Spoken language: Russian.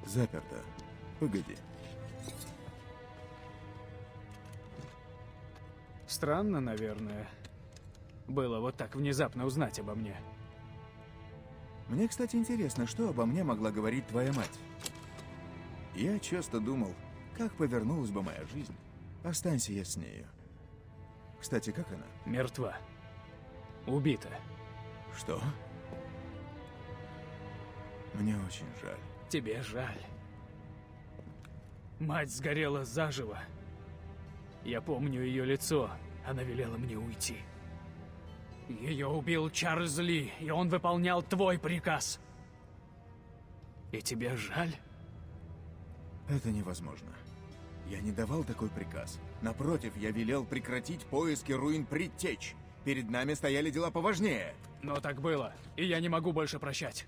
Заперто. Погоди. Странно, наверное, было вот так внезапно узнать обо мне. Мне, кстати, интересно, что обо мне могла говорить твоя мать? Я часто думал, как повернулась бы моя жизнь, останься я с нею. Кстати, как она? Мертва. Убита. Что? Мне очень жаль. Тебе жаль. Мать сгорела заживо. Я помню ее лицо. Она велела мне уйти. Ее убил Чарльз Ли, и он выполнял твой приказ. И тебе жаль? Это невозможно. Я не давал такой приказ. Напротив, я велел прекратить поиски руин Предтеч. Перед нами стояли дела поважнее. Но так было, и я не могу больше прощать.